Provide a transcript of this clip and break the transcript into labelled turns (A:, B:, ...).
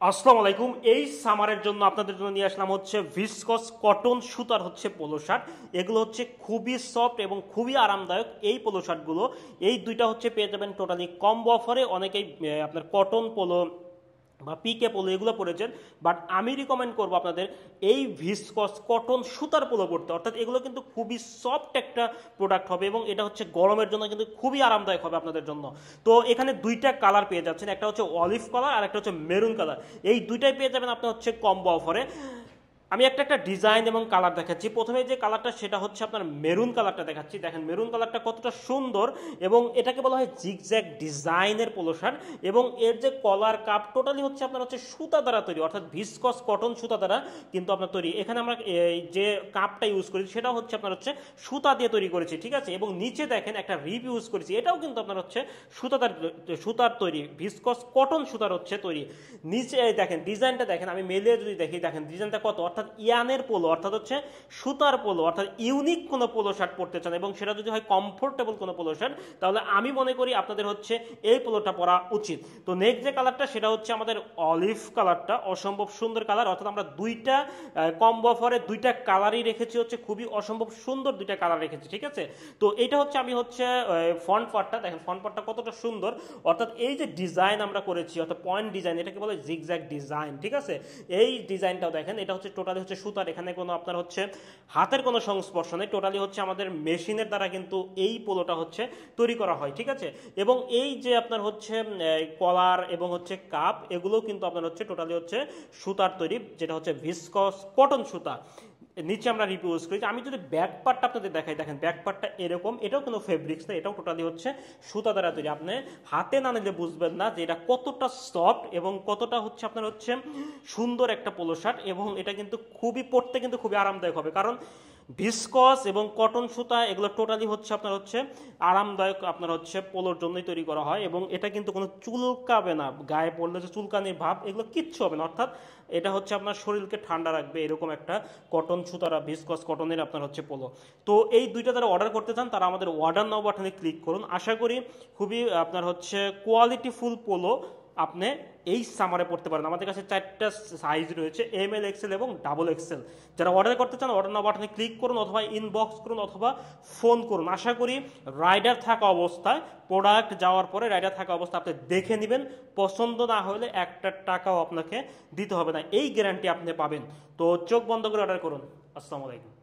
A: আসসালামু আলাইকুম। এই সামারের জন্য আপনাদের জন্য নিয়ে আসলাম হচ্ছে ভিসকস কটন সুতার হচ্ছে পোলো শার্ট। এগুলো হচ্ছে খুবই সফট এবং খুবই আরামদায়ক। এই পোলো শার্টগুলো এই দুইটা হচ্ছে পেয়ে যাবেন টোটালি কম্বো অফারে। অনেকেই আপনার কটন পোলো বা পিকে পোলো এগুলো পরেছেন, বাট আমি রিকমেন্ড করবো আপনাদের এই ভিসকস কটন সুতার পোলো পরতে। অর্থাৎ এগুলো কিন্তু খুবই সফট একটা প্রোডাক্ট হবে এবং এটা হচ্ছে গরমের জন্য কিন্তু খুবই আরামদায়ক হবে আপনাদের জন্য। তো এখানে দুইটা কালার পেয়ে যাচ্ছেন, একটা হচ্ছে অলিভ কালার আর একটা হচ্ছে মেরুন কালার। এই দুইটাই পেয়ে যাবেন আপনি হচ্ছে কম্বো অফারে। আমি একটা একটা ডিজাইন এবং কালার দেখাচ্ছি। প্রথমে যে কালারটা সেটা হচ্ছে আপনার মেরুন কালারটা দেখাচ্ছি। দেখেন মেরুন কালারটা কতটা সুন্দর এবং এটাকে বলা হয় জিগজ্যাগ ডিজাইনের পোলো শার্ট। এবং এর যে কলার কাপ টোটালি হচ্ছে আপনার হচ্ছে সুতা দ্বারা তৈরি, অর্থাৎ ভিসকস কটন সুতা দ্বারা কিন্তু আপনার তৈরি। এখানে আমরা যে কাপটা ইউজ করি সেটাও হচ্ছে আপনার হচ্ছে সুতা দিয়ে তৈরি করেছি, ঠিক আছে। এবং নিচে দেখেন একটা রিপ ইউজ করেছি, এটাও কিন্তু আপনার হচ্ছে সুতার তৈরি, ভিসকস কটন সুতার হচ্ছে তৈরি। নিচে দেখেন ডিজাইনটা দেখেন, আমি মেলে যদি দেখি দেখেন ডিজাইনটা কত, অর্থাৎ ইয়ানের পোলো, অর্থাৎ হচ্ছে সুতার পোলো, অর্থাৎ ইউনিক কোনো পোলো শার্ট পরতে চান এবং সেটা যদি হয় কমফোর্টেবল কোনো পোলো শার্ট, তাহলে আমি মনে করি আপনাদের হচ্ছে এই পোলোটা পরা উচিত। তো নেক্সট যে কালারটা সেটা হচ্ছে আমাদের অলিভ কালারটা, অসম্ভব সুন্দর কালার। অর্থাৎ আমরা দুইটা কম্বো অফারে দুইটা কালারই রেখেছি, হচ্ছে খুবই অসম্ভব সুন্দর দুইটা কালার রেখেছি, ঠিক আছে। তো এটা হচ্ছে আমি হচ্ছে ফ্রন্ট পার্টটা দেখেন, ফ্রন্ট পার্টটা কতটা সুন্দর। অর্থাৎ এই যে ডিজাইন আমরা করেছি, অর্থাৎ পয়েন্ট ডিজাইন, এটাকে বলে জিগজ্যাগ ডিজাইন, ঠিক আছে। এই ডিজাইনটাও দেখেন, এটা হচ্ছে টোটালি হচ্ছে সুতার, এখানে কোনো আপনার হচ্ছে হাতের কোনো সংস্পর্শ নেই, টোটালি হচ্ছে আমাদের মেশিনের দ্বারা কিন্তু এই পোলোটা হচ্ছে তৈরি করা হয়, ঠিক আছে। এবং এই যে আপনার হচ্ছে কলার এবং হচ্ছে কাপ, এগুলো কিন্তু আপনার হচ্ছে টোটালি হচ্ছে সুতার তৈরি, যেটা হচ্ছে ভিসকস কটন সুতা। নিচে আমরা রিভিউজ করি। আমি যদি ব্যাক পার্টটা আপনাদের দেখাই, দেখেন ব্যাক পার্টটা এরকম, এটাও কোনো ফেব্রিক্স না, এটাও টোটালি হচ্ছে সুতা দ্বারা তৈরি। আপনি হাতে না নিলে বুঝবেন না যে এটা কতটা সফট এবং কতটা হচ্ছে আপনার হচ্ছে সুন্দর একটা পোলো শার্ট। এবং এটা কিন্তু খুবই পরতে কিন্তু খুবই আরামদায়ক হবে, কারণ ভিসকস এবং কটন সুতা এগুলো টোটালি হচ্ছে আপনার হচ্ছে আরামদায়ক, আপনার হচ্ছে পোলোর জন্যই তৈরি করা হয়। এবং এটা কিন্তু কোনো চুলকাবে না, গায়ে পড়লে যে চুলকানির ভাব এগুলো কিচ্ছু হবে না। অর্থাৎ এটা হচ্ছে আপনার শরীরকে ঠান্ডা রাখবে, এরকম একটা কটন সুতারা ভিসকস কটনের আপনার হচ্ছে পোলো। তো এই দুইটা যারা অর্ডার করতে চান তারা আমাদের অর্ডার নাও বাটনে ক্লিক করুন। আশা করি খুবই আপনার হচ্ছে কোয়ালিটিফুল পোলো আপনি এই সামারে পড়তে পারেন। আমাদের কাছে 4টা সাইজ রয়েছে, ML, XL এবং XXL। যারা অর্ডার করতে চান অর্ডার নাও বাটনে ক্লিক করুন অথবা ইনবক্স করুন অথবা ফোন করুন। আশা করি রাইডার থাকা অবস্থায়, প্রোডাক্ট যাওয়ার পরে রাইডার থাকা অবস্থায় আপনি দেখে নেবেন, পছন্দ না হলে একটা টাকাও আপনাকে দিতে হবে না, এই গ্যারান্টি আপনি পাবেন। তো চোখ বন্ধ করে অর্ডার করুন। আসসালামু আলাইকুম।